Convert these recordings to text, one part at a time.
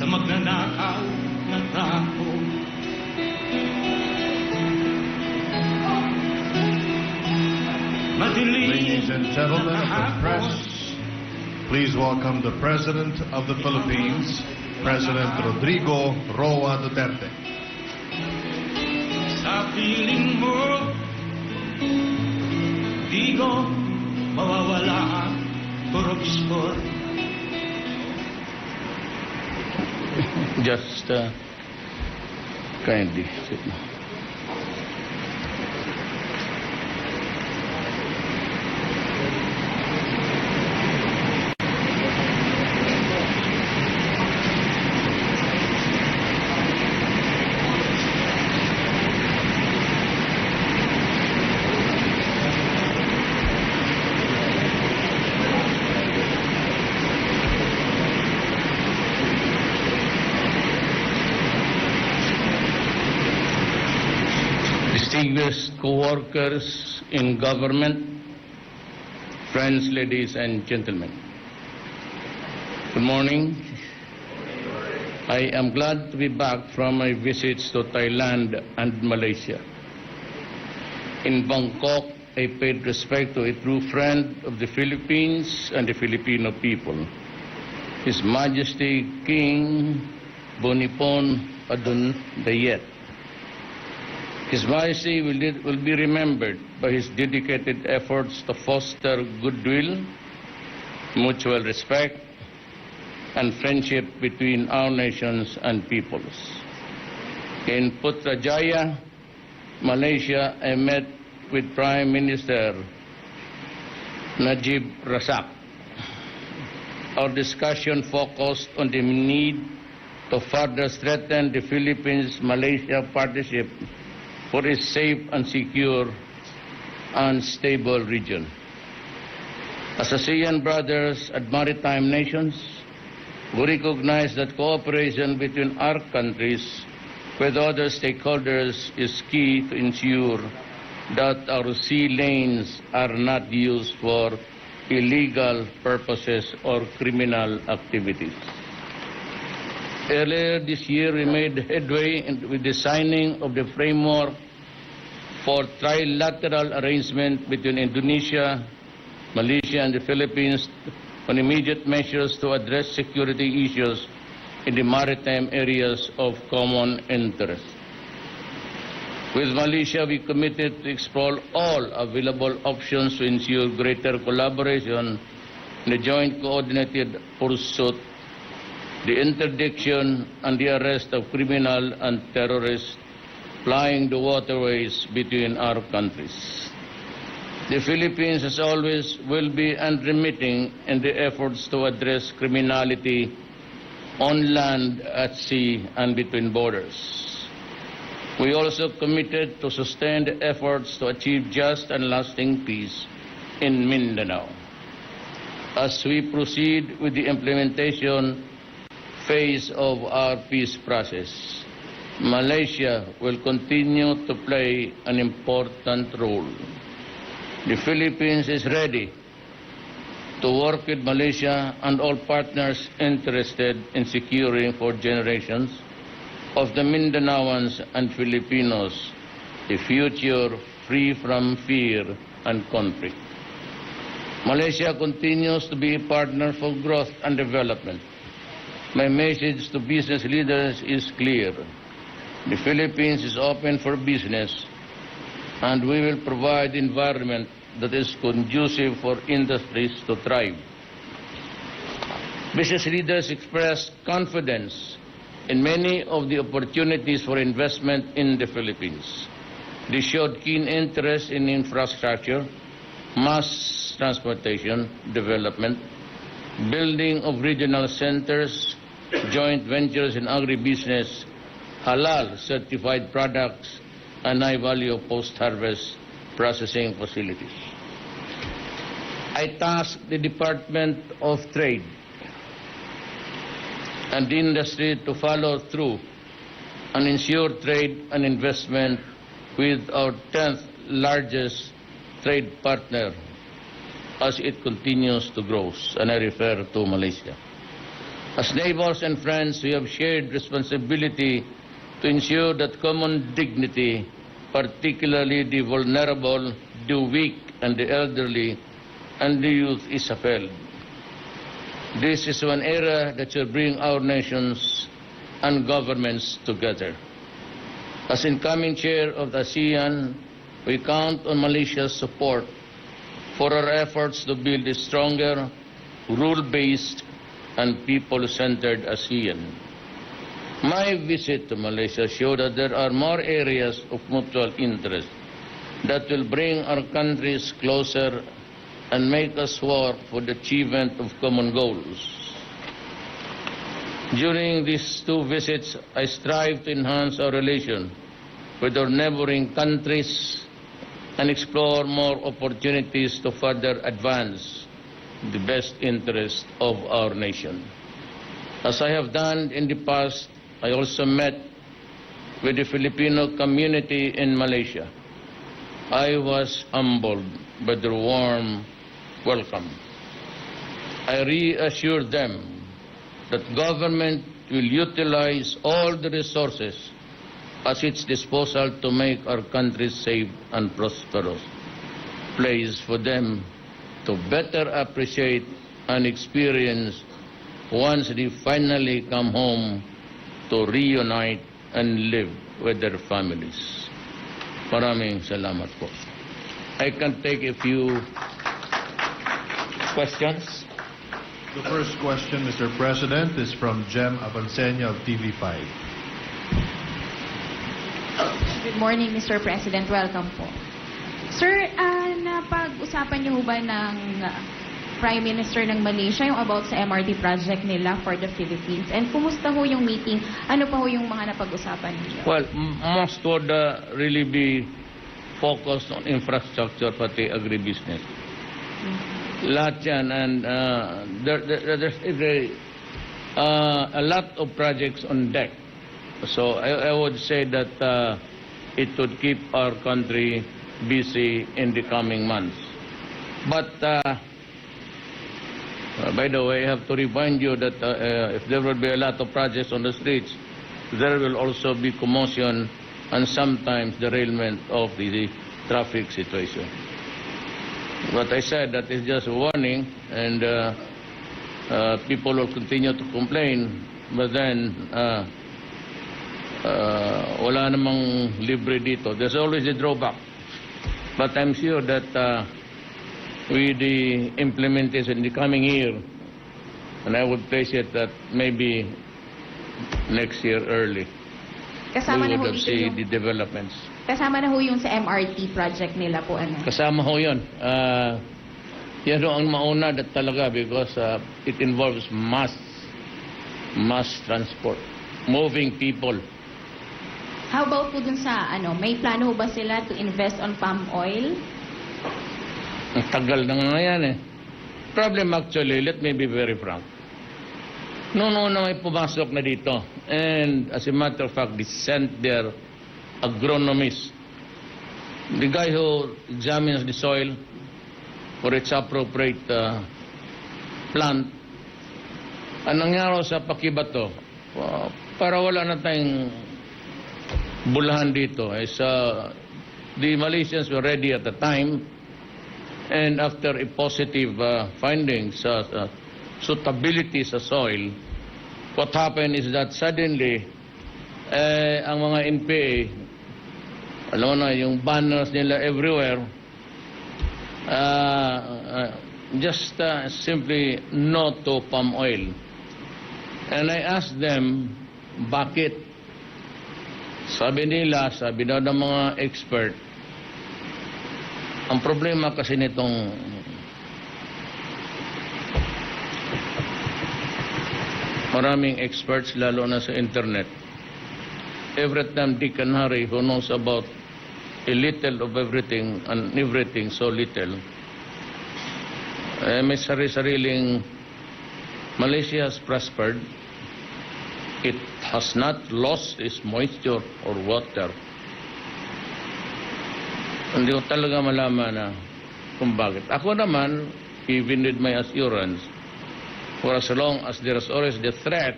sa magnanakaw na tao. Ladies and gentlemen of the press, please welcome the President of the Philippines, President Rodrigo Roa Duterte. Sa piling mo, di ko mawawala ang korupsyon. Just kindly sit down. Distinguished co-workers in government, friends, ladies and gentlemen. Good morning. I am glad to be back from my visits to Thailand and Malaysia. In Bangkok, I paid respect to a true friend of the Philippines and the Filipino people, His Majesty King Boniface Adunayet. His Majesty will be remembered by his dedicated efforts to foster goodwill, mutual respect, and friendship between our nations and peoples. In Putrajaya, Malaysia, I met with Prime Minister Najib Razak. Our discussion focused on the need to further strengthen the Philippines-Malaysia partnership for a safe and secure and stable region. As ASEAN brothers and maritime nations, we recognize that cooperation between our countries with other stakeholders is key to ensure that our sea lanes are not used for illegal purposes or criminal activities. Earlier this year, we made headway with the signing of the framework for trilateral arrangement between Indonesia, Malaysia, and the Philippines on immediate measures to address security issues in the maritime areas of common interest. With Malaysia, we committed to explore all available options to ensure greater collaboration in the joint coordinated pursuit, the interdiction and the arrest of criminal and terrorists plying the waterways between our countries. The Philippines, as always, will be unremitting in the efforts to address criminality on land, at sea, and between borders. We also committed to sustain the efforts to achieve just and lasting peace in Mindanao. As we proceed with the implementation phase of our peace process, Malaysia will continue to play an important role. The Philippines is ready to work with Malaysia and all partners interested in securing for generations of the Mindanaoans and Filipinos a future free from fear and conflict. Malaysia continues to be a partner for growth and development. My message to business leaders is clear. The Philippines is open for business, and we will provide an environment that is conducive for industries to thrive. Business leaders expressed confidence in many of the opportunities for investment in the Philippines. They showed keen interest in infrastructure, mass transportation development, building of regional centers, joint ventures in agribusiness, halal certified products, and high-value post-harvest processing facilities. I tasked the Department of Trade and the industry to follow through and ensure trade and investment with our 10th largest trade partner as it continues to grow, and I refer to Malaysia. As neighbors and friends, we have shared responsibility to ensure that common dignity, particularly the vulnerable, the weak, and the elderly, and the youth, is upheld. This is one era that shall bring our nations and governments together. As incoming chair of the ASEAN, we count on Malaysia's support for our efforts to build a stronger, rule-based, and people-centered ASEAN. My visit to Malaysia showed that there are more areas of mutual interest that will bring our countries closer and make us work for the achievement of common goals. During these two visits, I strive to enhance our relation with our neighboring countries and explore more opportunities to further advance the best interest of our nation. As I have done in the past, I also met with the Filipino community in Malaysia. I was humbled by their warm welcome. I reassured them that government will utilize all the resources at its disposal to make our country safe and prosperous place for them to better appreciate and experience once they finally come home to reunite and live with their families. Maraming salamat po. I can take a few questions. The first question, Mr. President, is from Jem Avancenia of TV5. Good morning, Mr. President. Welcome po. Sir, napag-usapan niyo ba ng Prime Minister ng Malaysia yung about sa MRT project nila for the Philippines? And kumusta ho yung meeting? Ano pa ho yung mga napag-usapan niyo? Well, most would really be focused on infrastructure pati agribusiness. Lahat yan. And there's a lot of projects on deck. So I would say that it would keep our country busy in the coming months. But by the way, I have to remind you that if there will be a lot of projects on the streets, there will also be commotion and sometimes derailment of the traffic situation. But I said that is just a warning, and people will continue to complain, but then wala namang libre dito. There's always a drawback. But I'm sure that with the implementation in the coming year, and I would place it that maybe next year early, Kasama we na ho would have ito seen yung, the developments. kasama na ho yung sa MRT project nila po, ano? Kasama ho yun. Yan ho ang mauna that talaga because it involves mass transport, moving people. How about po dun sa, may plano ho ba sila to invest on palm oil? Ang tagal na nga yan eh. Problem actually, let me be very frank. Noong una may pumasok na dito, and as a matter of fact, they sent their agronomist, the guy who examines the soil for its appropriate plant. Ang nangyari sa Pakibato, para wala na tayong bulahan dito, is the Malaysians were ready at the time, and after a positive findings sa suitability sa soil, what happened is that suddenly ang mga NPA, alam mo na, yung banners nila everywhere, just simply no to palm oil. And I asked them, bakit? Sabi nila, sabi daw ng mga expert, ang problema kasi nitong maraming experts, lalo na sa internet, every time Dick and Harry who knows about a little of everything and everything so little, may sari-sariling Malaysia has prospered. It has not lost its moisture or water. Hindi ko talaga malaman na kung bakit. Ako naman, even with my assurance, For as long as there is always the threat,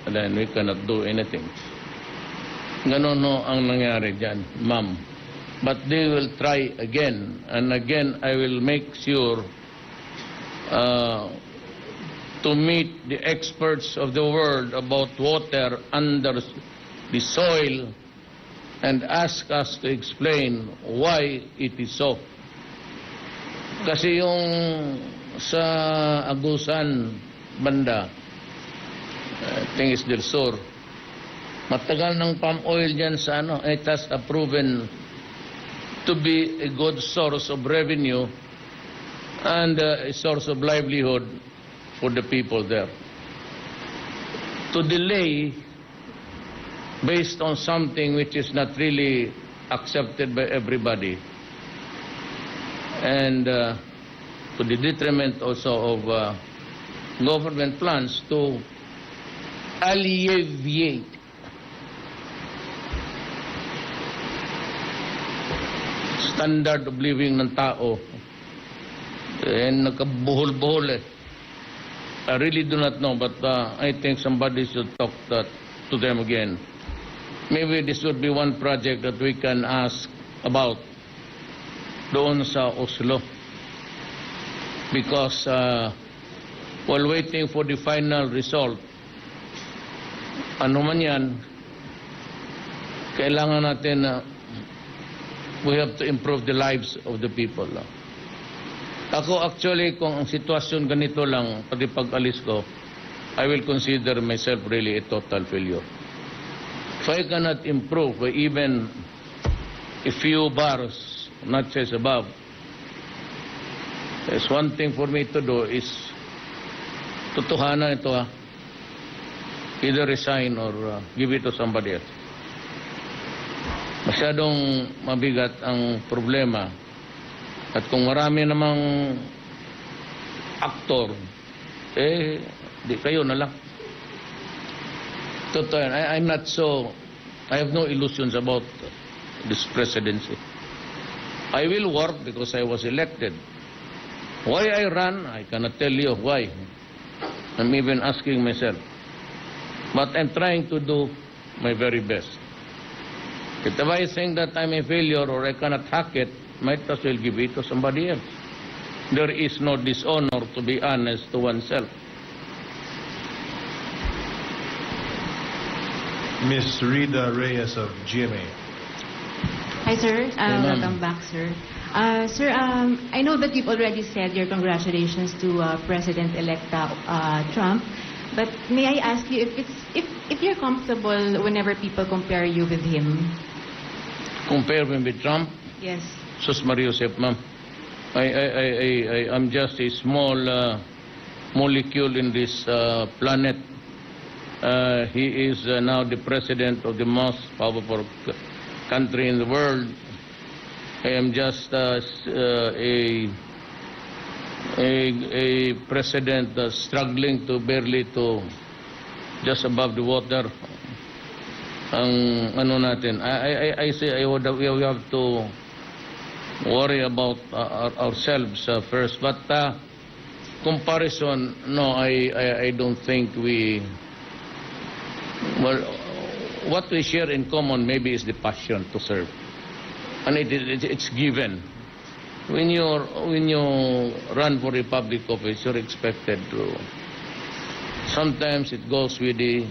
then we cannot do anything. Ganon no ang nangyari dyan, ma'am. But they will try again, and again I will make sure to meet the experts of the world about water under the soil and ask us to explain why it is so. Kasi yung sa Agusan banda, Tingis del Sur, matagal ng palm oil dyan sa ano, it has proven to be a good source of revenue and a source of livelihood for the people there. To delay based on something which is not really accepted by everybody and to the detriment also of government plans to alleviate standard of living ng tao. Nagkabuhol-buhol eh. I really do not know, but I think somebody should talk to them again. Maybe this would be one project that we can ask about doon sa Oslo. Because while waiting for the final result, ano man yan, kailangan natin we have to improve the lives of the people. Ako actually, kung ang sitwasyon ganito lang, pati pag-alis ko, I will consider myself really a total failure. If I cannot improve by even a few bars, not just above, there's one thing for me to do is tutuhanan ito either resign or give it to somebody else. Masyadong mabigat ang problema. At kung marami namang aktor, di kayo na lang. Totoo yan. I'm not so, I have no illusions about this presidency. I will work because I was elected. Why I run, I cannot tell you why. I'm even asking myself. But I'm trying to do my very best. If I think that I'm a failure or I cannot hack it, might as well give it to somebody else. There is no dishonor, to be honest, to oneself. Ms. Rita Reyes of GMA. Hi, sir. ma'am. Welcome back, sir. Sir, I know that you've already said your congratulations to President-elect Trump, but may I ask you if you're comfortable whenever people compare you with him? Compare me with Trump, Yes. Sus Maria Josep, ma'am. I'm just a small molecule in this planet. He is now the president of the most powerful country in the world. I am just a president struggling to barely to just above the water. Ang ano natin, I say we have to worry about ourselves first. But comparison, no, I don't think we. Well, what we share in common maybe is the passion to serve, and it's given. When you run for a public office, you're expected to. Sometimes it goes with the,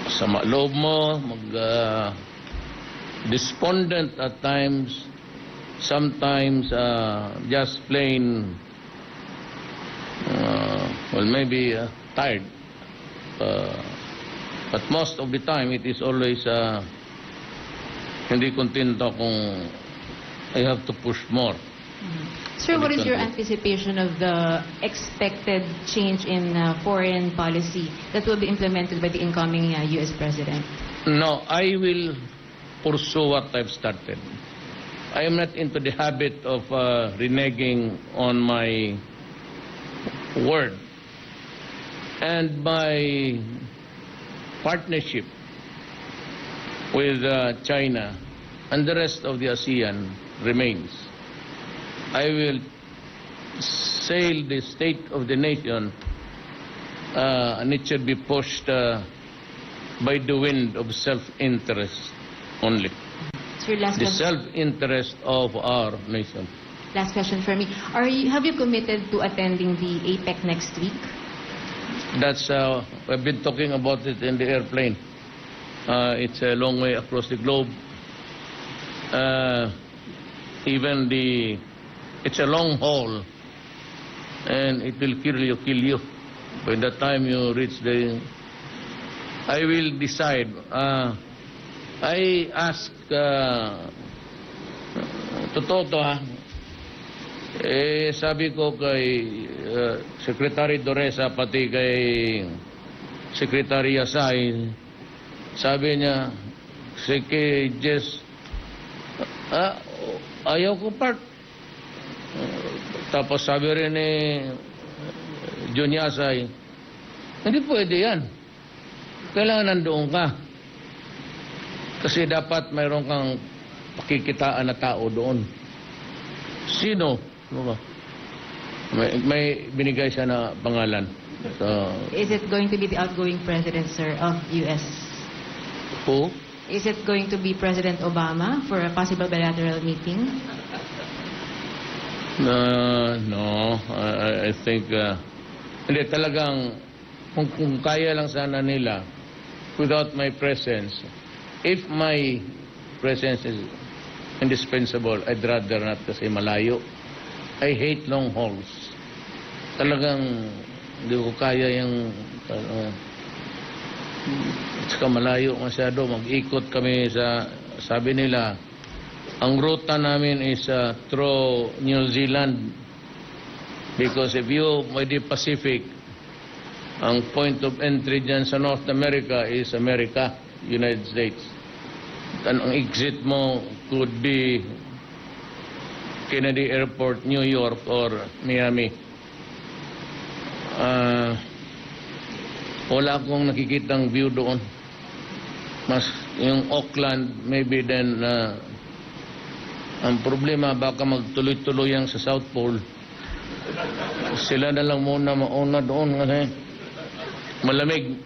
sama loob mo, despondent at times, sometimes just plain, well, maybe tired. But most of the time, it is always hindi kontento kung I have to push more. Sir, what is your anticipation of the expected change in foreign policy that will be implemented by the incoming U.S. President? No, I will pursue what I've started. I am not into the habit of reneging on my word. And my partnership with China and the rest of the ASEAN remains. I will sail the state of the nation, and it should be pushed by the wind of self-interest only. Sir, last The question. self-interest of our nation. Last question for me. Have you committed to attending the APEC next week? That's, I've been talking about it in the airplane. It's a long way across the globe. It's a long haul, and it will kill you. By the time you reach I will decide. I ask, totoo to ha, sabi ko kay Secretary Doresa, pati kay Secretary Yasay, sabi niya, sige, Jess, ayaw ko part. Tapos sabi rin ni Jun Yasay, hindi pwede yan. Kailangan nandoon ka. Kasi dapat mayroon kang pakikitaan na tao doon. Sino? Ano ba? May binigay siya na pangalan. So, Is it going to be the outgoing president, sir, of U.S.? who? Is it going to be President Obama for a possible bilateral meeting? No, I think, hindi talagang, kung kaya lang sana nila, without my presence, if my presence is indispensable, I'd rather not kasi malayo. I hate long hauls. Talagang, hindi ko kaya yung, saka malayo masyado. Mag-ikot kami sa, sabi nila, ang ruta namin is through New Zealand. Because if you, by the Pacific, ang point of entry dyan sa North America is America, United States. Ang exit mo could be Kennedy Airport, New York, or Miami. Wala akong nakikitang view doon. Mas yung Auckland, maybe then ang problema baka magtuloy-tuloy yang sa South Pole. Sila na lang muna mauna doon kasi malamig.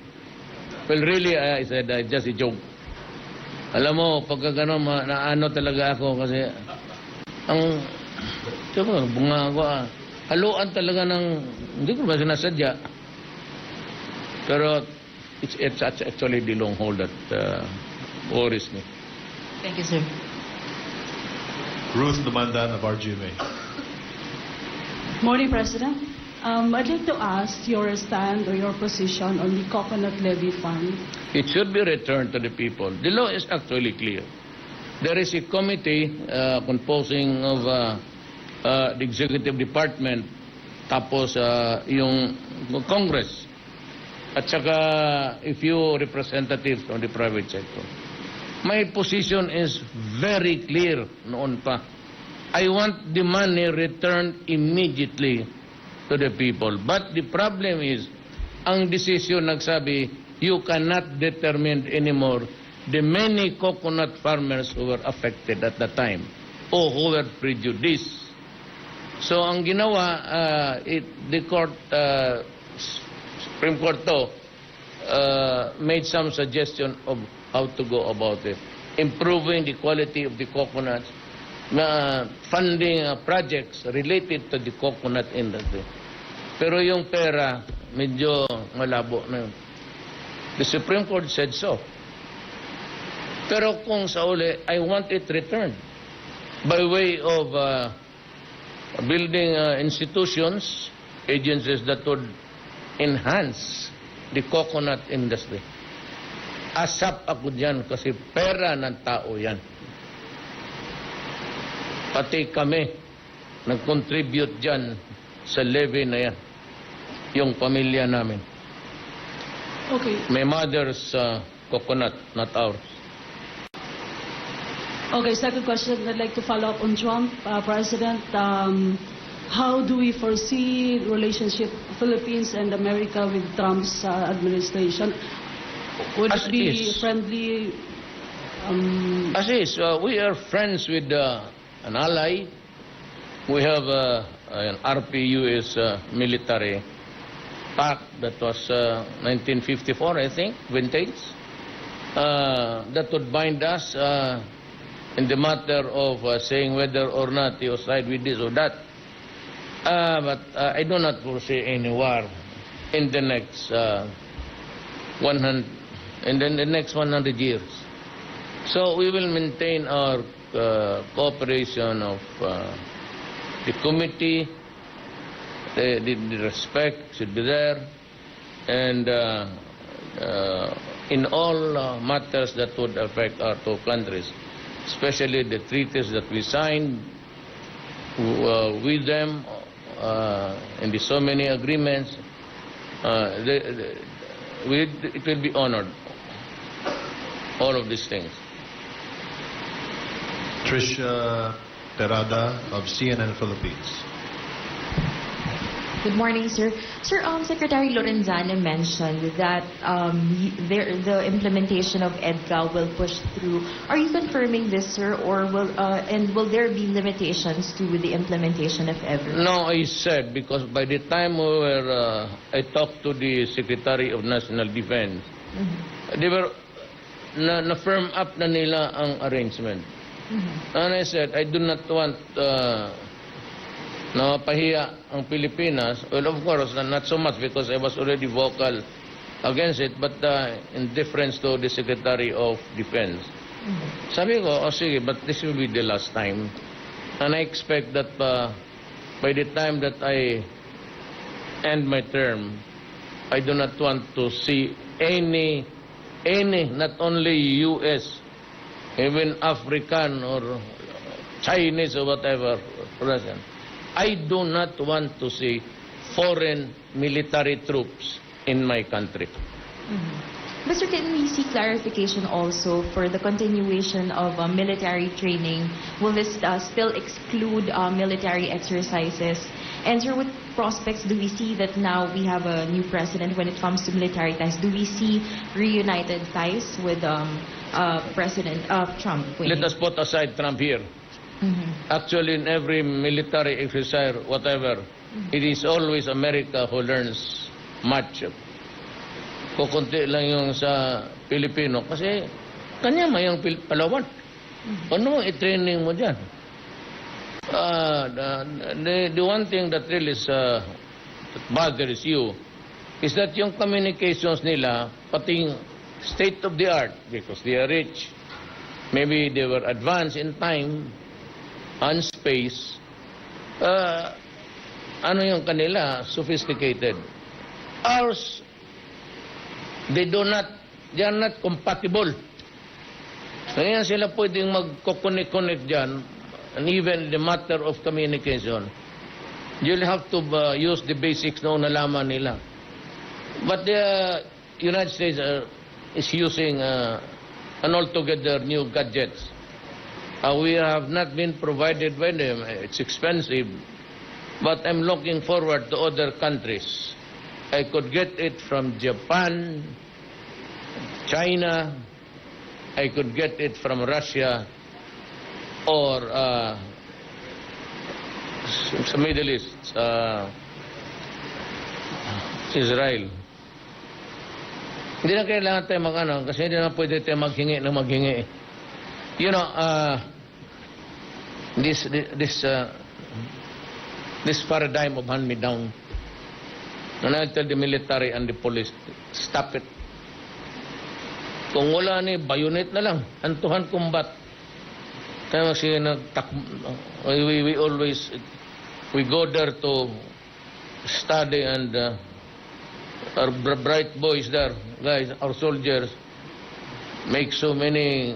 Well, really, I said, just a joke. Alam mo, pagka gano'n, naano talaga ako kasi ang, diba, bunga ako haluan talaga ng, hindi ko ba sinasadya. Pero it's actually the long haul that worries me. Thank you, sir. Ruth Namandan of RGMA. Morning, President. I'd like to ask your stand or your position on the Coconut Levy Fund. It should be returned to the people. The law is actually clear. There is a committee composing of the executive department, tapos yung Congress, at saka a few representatives from the private sector. My position is very clear noon pa. I want the money returned immediately to the people. But the problem is, ang decision nagsabi, you cannot determine anymore the many coconut farmers who were affected at the time or who were prejudiced. So ang ginawa, the court, Supreme Court to, made some suggestion of how to go about it. Improving the quality of the coconuts, funding projects related to the coconut industry. Pero yung pera, medyo malabo na yun. The Supreme Court said so. Pero kung sa uli, I want it returned by way of building institutions, agencies that would enhance the coconut industry. Asap ako dyan kasi pera ng tao yan. Pati kami nag-contribute dyan sa levy na yan. Yung pamilya namin. Okay. My mother's coconut, not ours. Okay, second question, I'd like to follow up on Trump, President. How do we foresee relationship Philippines and America with Trump's administration? Would As it be is. friendly? As is, we are friends with an ally. we have an RPUS military pact that was 1954, I think, vintage, that would bind us in the matter of saying whether or not you side with this or that. But I do not foresee any war in the next 100 years. So we will maintain our cooperation of the committee. The respect should be there, and in all matters that would affect our two countries, especially the treaties that we signed with them, and the so many agreements, it will be honored. All of these things. Tricia Terada of CNN Philippines. Good morning, sir. Sir, Secretary Lorenzana mentioned that the implementation of EDCA will push through. Are you confirming this, sir, or will there be limitations to the implementation of EDCA? No, I said, because by the time I talked to the Secretary of National Defense, they were na-firm up na nila ang arrangement. And I said, I do not want na mapahiya ang Pilipinas. Well, of course, not so much because I was already vocal against it, but in deference to the Secretary of Defense. Sabi ko, oh sige, but this will be the last time. And I expect that by the time that I end my term, I do not want to see any, not only U.S., even African or Chinese or whatever, Russian. I do not want to see foreign military troops in my country. Mr. Can we see clarification also for the continuation of military training? Will this still exclude military exercises? And sir, what prospects do we see that now we have a new president when it comes to military ties? Do we see reunited ties with President Trump? Let us put aside Trump here. Actually, in every military exercise, whatever, it is always America who learns much. Kukunti lang yung sa Pilipino kasi kanya mayang Palawan. Ano ang i-training mo dyan? The one thing that really that bothers you is that yung communications nila, pati state of the art, because they are rich, maybe they were advanced in time and space, ano yung kanila, sophisticated. Ours, they are not compatible. Kaya sila pwedeng magkoconnect dyan, and even the matter of communication, you'll have to use the basics na nalaman nila. But the United States is using an altogether new gadgets. We have not been provided by them. It's expensive. But I'm looking forward to other countries. I could get it from Japan, China. I could get it from Russia or sa Middle East, Israel. Hindi na kailangan tayo mag-ano kasi hindi na pwede tayo maghingi na maghingi. You know, this paradigm of hand-me-down, and I tell the military and the police, stop it. Kung wala ni, bayonet na lang, antuhan combat. Kaya kasi we go there to study, and our bright boys there, guys, our soldiers, make so many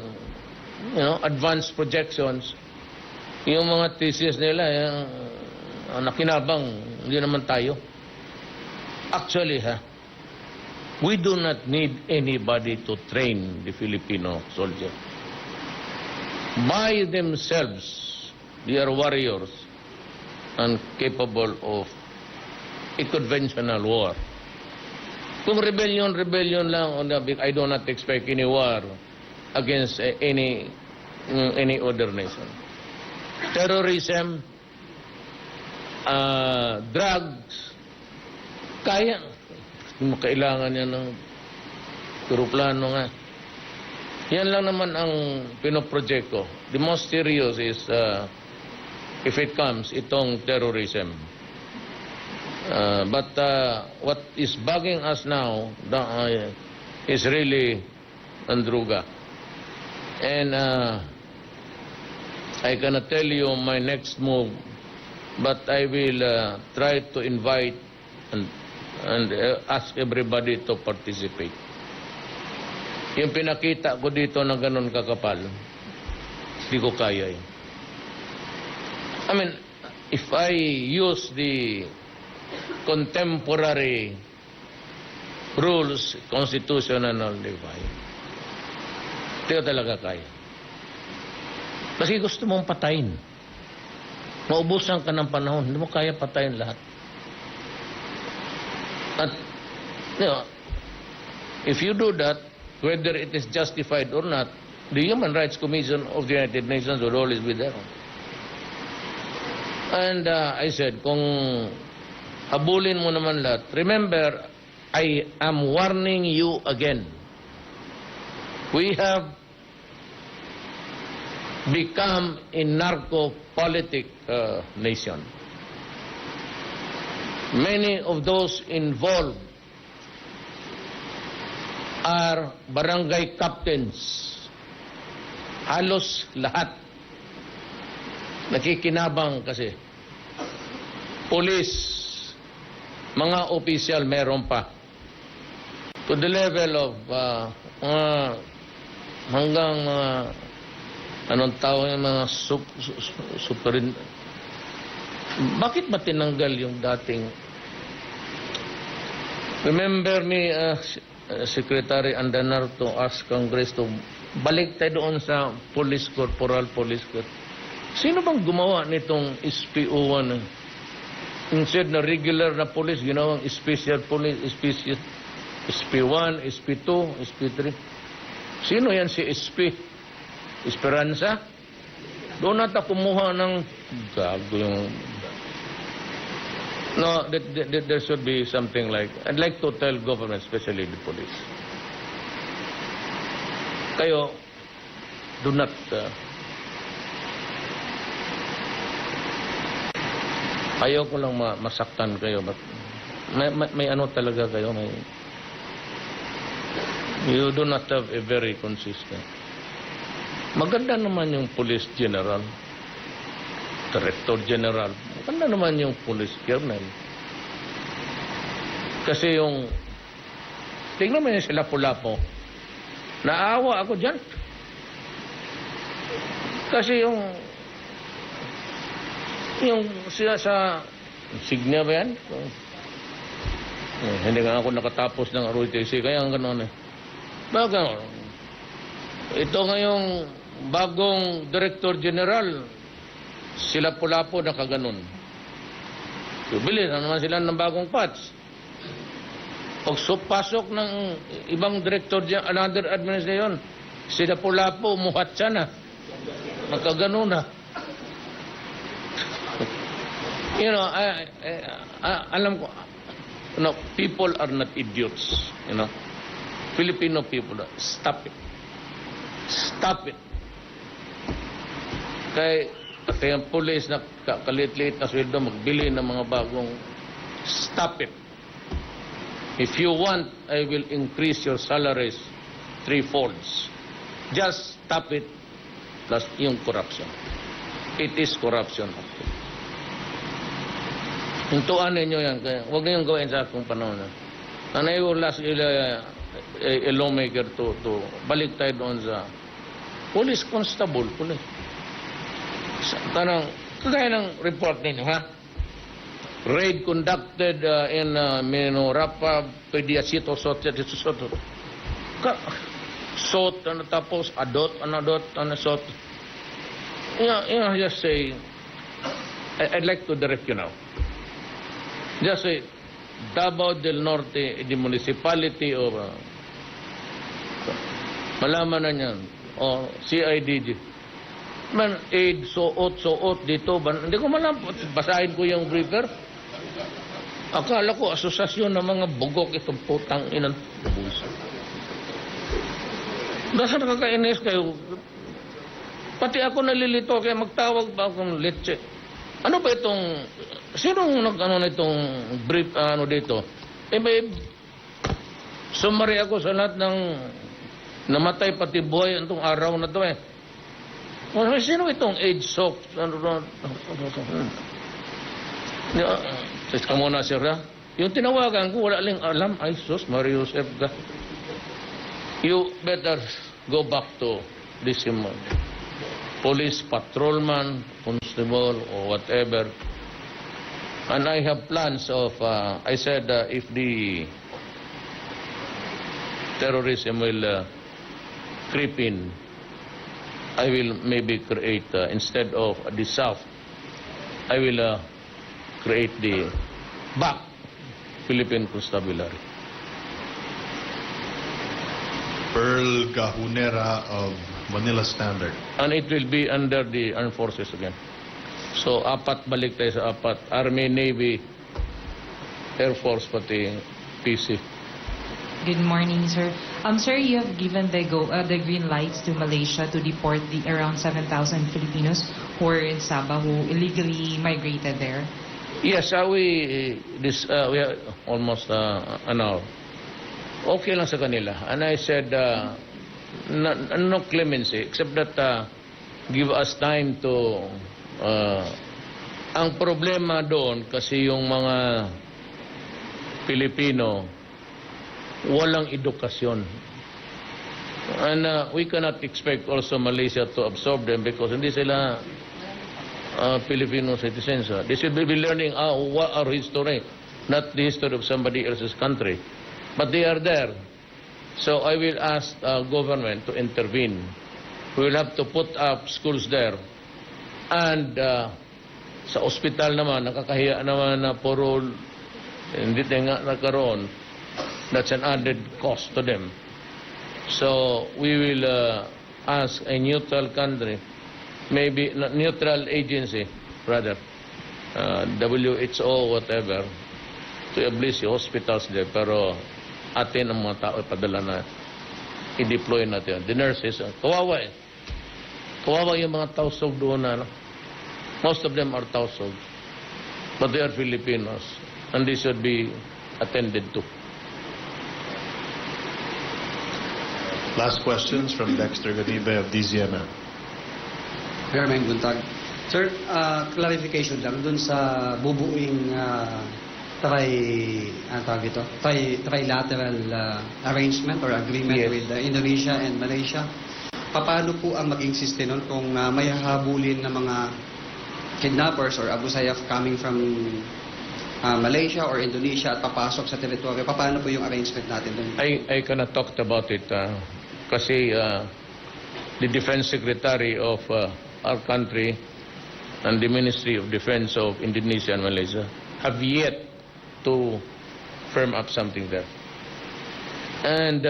advanced projections. Yung mga thesis nila, nakinabang, hindi naman tayo. Actually, we do not need anybody to train the Filipino soldier. By themselves, they are warriors and capable of a conventional war. Kung rebellion lang, I do not expect any war against any other nation. Terrorism, drugs, kaya. Kailangan yan ng eroplano nga. Yan lang naman ang pinoproject ko. The most serious is, if it comes, itong terrorism. But what is bugging us now is really Andruga. And I cannot tell you my next move, but I will try to invite and ask everybody to participate. Yung pinakita ko dito na ganun kakapal, hindi ko kaya yun. I mean, if I use the contemporary rules, constitutional divide, hindi ko talaga kaya. Kasi gusto mong patayin. Maubusan ka ng panahon, hindi mo kaya patayin lahat. At, if you do that, whether it is justified or not, the Human Rights Commission of the United Nations will always be there. And I said, kung habulin mo naman lahat, remember, I am warning you again. We have become a narco-politic nation. Many of those involved are barangay captains. Halos lahat. Nakikinabang kasi. Police, mga opisyal meron pa. To the level of hanggang anong tawag yung mga superin. Bakit ba tinanggal yung dating? Remember me, Secretary Andanar, to ask Congress to balik tayo doon sa police corporal, police corps. Sino bang gumawa nitong SPO1? Instead na regular na police, ginawang special police, special SP1, SP2, SP3. Sino yan si SP? Esperanza? Doon nata kumuha ng gago yung... No, there should be something like... I'd like to tell government, especially the police. Kayo, do not... ayaw ko lang masaktan kayo, but may ano talaga kayo, may... You do not have a very consistent. Maganda naman yung police general, director general. Maganda naman yung police colonel. Kasi yung, tingnan mo yun sila Lapu-Lapu. Naawa ako dyan. Kasi yung sila sa Signia ba yan? Hindi nga ako nakatapos ng ROTC, kaya ang gano'n eh. Baga, ito ngayong bagong Director General, sila Lapu-Lapu nakaganon. Bili na naman sila ng bagong patch. Pag pasok ng ibang Director, another administration, sila Lapu-Lapu, muhat siya na. Nakaganon na. You know, alam ko, no, people are not idiots, you know. Filipino people, stop it. Stop it. Kaya ang police na kalit-liit na sweldo magbili ng mga bagong, stop it. If you want, I will increase your salaries 3-folds. Just stop it. Plus yung corruption. It is corruption. Hintuan ninyo yan. Kaya huwag ninyong gawin sa akong panahon. And I will ask a lawmaker to balik tayo doon sa police constable. Kagaya ng report ninyo, ha? Raid conducted in Minorapa, Pediasito, Soto. Sot, tapos adot, sot. Just say, I'd like to direct you now. Just say, Davao del Norte, the municipality of malaman na niyan, o CIDG. Man, aid, suot dito. Hindi ko man basahin ko yung briefer. Akala ko asosasyon ng mga bugok itong putang inang busa. Nasa nakakainis kayo. Pati ako nalilito kaya magtawag ba akong leche. Ano ba itong, sinong nag-ano na itong brief, dito? May summary ako sa lahat ng namatay pati buhay itong araw na ito eh. Sino itong age soak? Ka muna, sir, ha? Yung tinawagan ko, wala lang alam. Ay, sus, Mario Joseph ka. You better go back to this police patrolman, constable, or whatever. And I have plans of, I said, if the terrorism will creep in, I will maybe create, instead of the south, I will create the back Philippine Constabulary. Earl Gahunera of Manila Standard. And it will be under the armed forces again. So, apat balik tayo sa apat. Army, Navy, Air Force, pati PC. Good morning, sir. Sir, you have given the green lights to Malaysia to deport the around 7,000 Filipinos who are in Sabah who illegally migrated there. Yes, we are almost an hour. Okay lang sa kanila. And I said, no clemency, except that give us time to... ang problema doon, kasi yung mga Pilipino, walang edukasyon. And we cannot expect also Malaysia to absorb them because hindi sila Filipino citizens. They should be learning our history, not the history of somebody else's country. But they are there. So I will ask government to intervene. We will have to put up schools there. And sa ospital naman, nakakahiya naman na puro hindi nga nagkaroon. That's an added cost to them. So we will ask a neutral country, maybe neutral agency, rather, WHO, whatever, to establish hospitals there. Pero atin ang mga tao ipadala na i-deploy natin. The nurses, kawawa eh. Kawawa yung mga tausog doon na. Most of them are tausog. But they are Filipinos. And they should be attended to. Last questions from Dexter Ganibe of DZMM. Mayor Buntag. Sir, clarification lang dun sa bubuing trilateral arrangement or agreement Yes. with Indonesia and Malaysia. Paano po ang maging system nun kung may hahabulin na mga kidnappers or Abu Sayyaf coming from Malaysia or Indonesia at papasok sa teritoryo? Paano po yung arrangement natin dun? I cannot talk about it kasi the Defense Secretary of our country and the Ministry of Defense of Indonesia and Malaysia have yet to firm up something there. And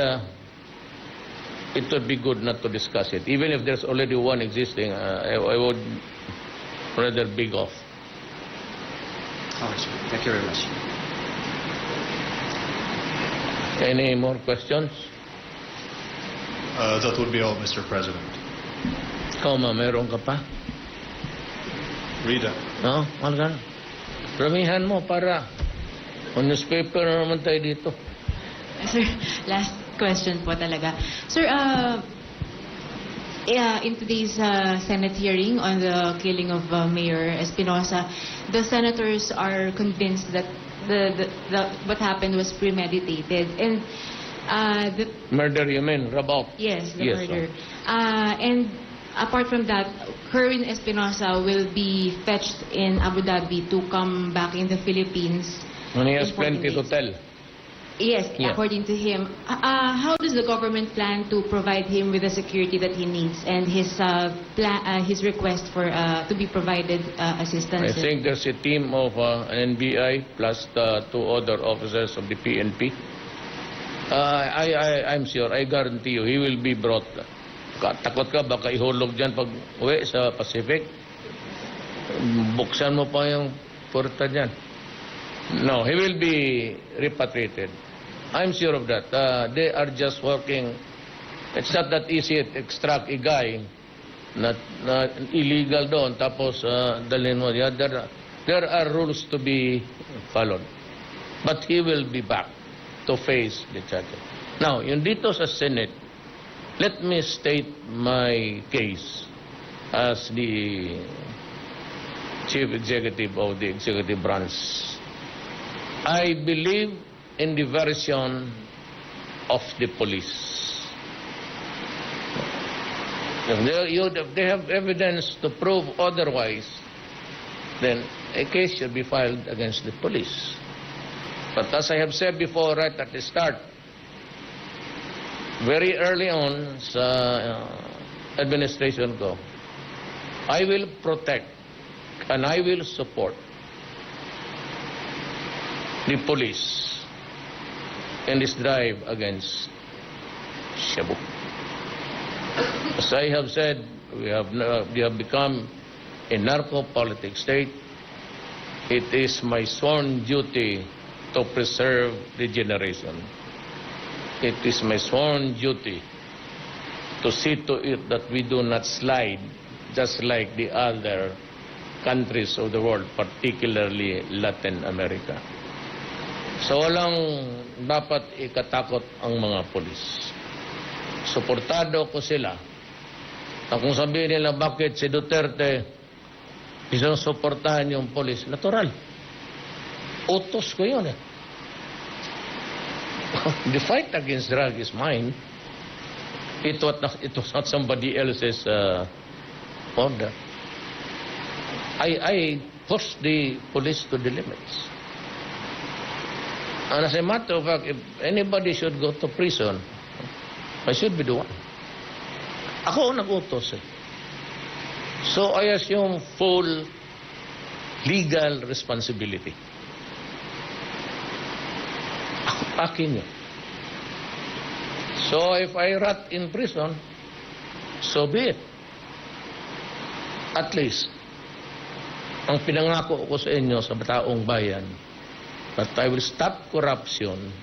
it would be good not to discuss it. Even if there's already one existing, I would rather beg off. Okay, sir. Thank you very much. Any more questions? That would be all, Mr. President. Ikaw, meron ka pa? Rita. No? Malgan. Ramihan mo para on newspaper na naman tayo dito. Sir, last question po talaga. Sir, in today's Senate hearing on the killing of Mayor Espinosa, the senators are convinced that what happened was premeditated. And the Murder, you mean? Rabok? Yes, the Yes, murder. And apart from that, Kerwin Espinosa will be fetched in Abu Dhabi to come back in the Philippines. And he has in 14 plenty to days. tell. Yes, Yeah. according to him. How does the government plan to provide him with the security that he needs and his request for to be provided assistance? I think there's a team of an NBI plus the two other officers of the PNP. I'm sure, I guarantee you, he will be brought Takot ka baka ihulog dyan pag uwi sa Pacific? Buksan mo pa yung porta dyan. No, he will be repatriated. I'm sure of that. They are just working. It's not that easy to extract a guy na illegal doon tapos dalhin mo. Yeah, there are rules to be followed. But he will be back to face the charges. Now, yung dito sa Senate, let me state my case as the Chief Executive of the Executive Branch. I believe in the version of the police. If they have evidence to prove otherwise, then a case should be filed against the police. But as I have said before, right at the start, very early on sa administration ko, I will protect and I will support the police in this drive against Shabu. As I have said, we have become a narco-politic state. It is my sworn duty to preserve the generation. It is my sworn duty to see to it that we do not slide just like the other countries of the world, particularly Latin America. So walang dapat ikatakot ang mga polis. Suportado ko sila. At kung sabihin nila bakit si Duterte isang suportahan yung polis, natural. Utos ko yun eh. The fight against drug is mine. It was not somebody else's order. I pushed the police to the limits. And as a matter of fact, if anybody should go to prison, I should be the one. Ako ang nag-utos eh. So I assume full legal responsibility. Akin yun. So if I rot in prison, so be it. At least, ang pinangako ko sa inyo sa taong bayan, that I will stop corruption,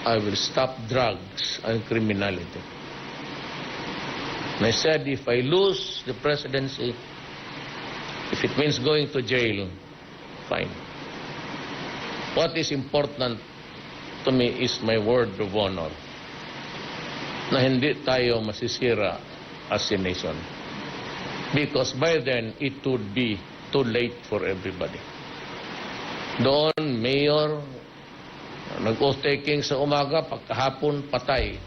I will stop drugs and criminality. And I said, if I lose the presidency, if it means going to jail, fine. What is important to me is my word of honor na hindi tayo masisira as a nation. Because by then, it would be too late for everybody. Doon, mayor, nag-oath taking sa umaga, pagkahapon, patay.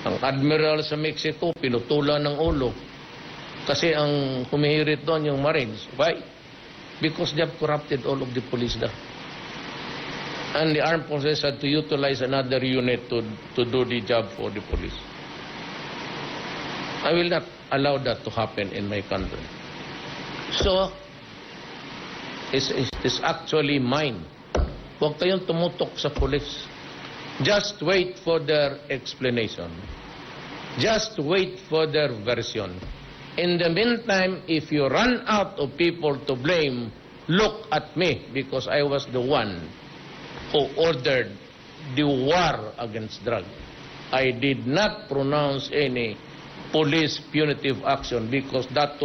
Ang admiral sa Mexico, pinutulan ng ulo. Kasi ang humihirit doon yung Marines. Why? Because they have corrupted all of the police there. And the armed forces had to utilize another unit to do the job for the police. I will not allow that to happen in my country. So, it's actually mine. Huwag kayong tumutok sa police. Just wait for their explanation. Just wait for their version. In the meantime, if you run out of people to blame, look at me, because I was the one who ordered the war against drugs. I did not pronounce any police punitive action because that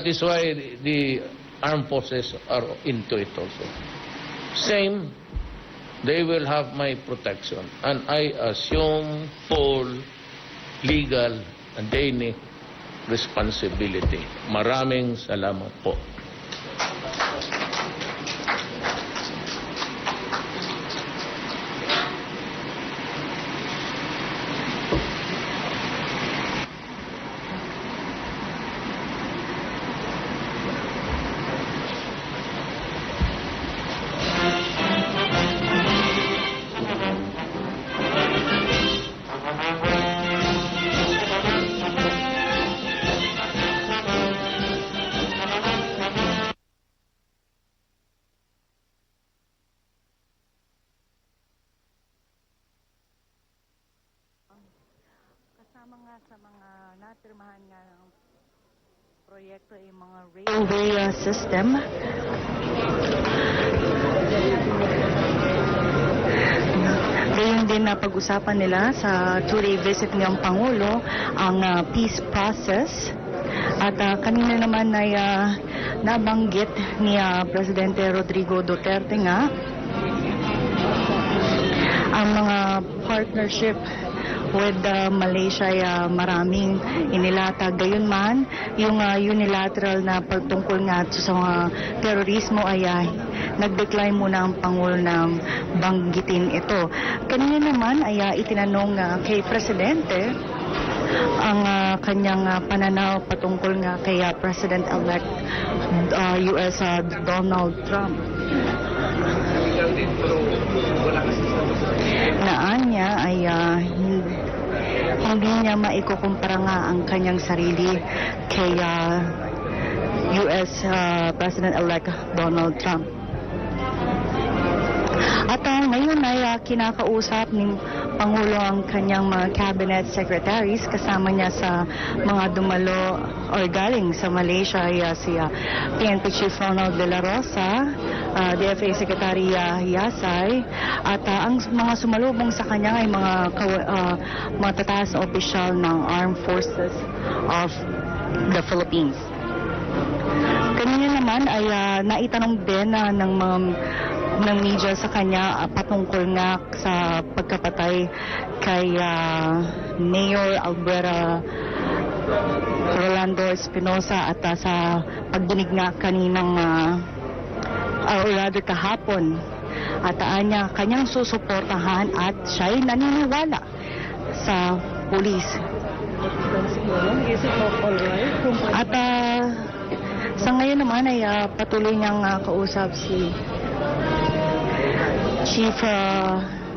is why the armed forces are into it also. Same, they will have my protection, and I assume full legal and daily responsibility. Maraming salamat po. sa mga natirmahan nga ng proyekto ay mga railway system. Gayon din na pag-usapan nila sa two-day visit ng Pangulo ang peace process. At kanina naman ay nabanggit ni Presidente Rodrigo Duterte nga ang mga partnership with Malaysia ay maraming inilatag. Gayon man, yung unilateral na pagtungkol nga sa mga terorismo ay nag-decline muna ang Pangulo na banggitin ito. Kanina naman ay itinanong kay Presidente ang kanyang pananaw patungkol nga kay President-elect US Donald Trump. Naan niya ay hindi niya maikukumpara nga ang kanyang sarili kay US President-elect Donald Trump. At ngayon ay kinakausap ng Pangulo ang kanyang mga cabinet secretaries, kasama niya sa mga dumalo o galing sa Malaysia ay si PNP Chief Ronald De La Rosa, DFA Secretary Yasay, at ang mga sumalubong sa kanya ay mga tataas na opisyal ng Armed Forces of the Philippines. Kanina naman ay naitanong din ng media sa kanya patungkol nga sa pagkapatay kay Mayor Albuera Rolando Espinosa at sa pagdinig nga kaninang or rather kahapon at niya kanyang susuportahan at siya'y naniniwala sa pulis. At sa ngayon naman ay patuloy niyang kausap si Chief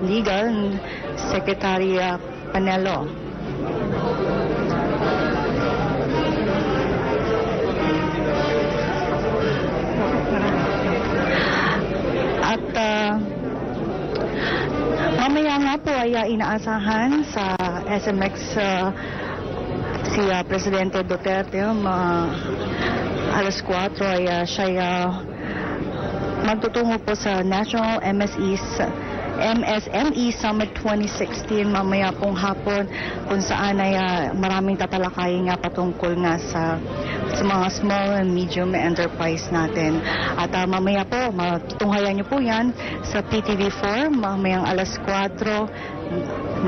Legal Secretary Panelo. At mamaya nga po ay inaasahan sa SMX si Presidente Duterte. Alas 4 ay siya magtutungo po sa National MSME Summit 2016 mamaya pong hapon, kung saan ay maraming tatalakayin nga patungkol nga sa mga small and medium enterprise natin. At mamaya po, matutunghayan niyo po yan sa PTV4 mamayang alas 4 ng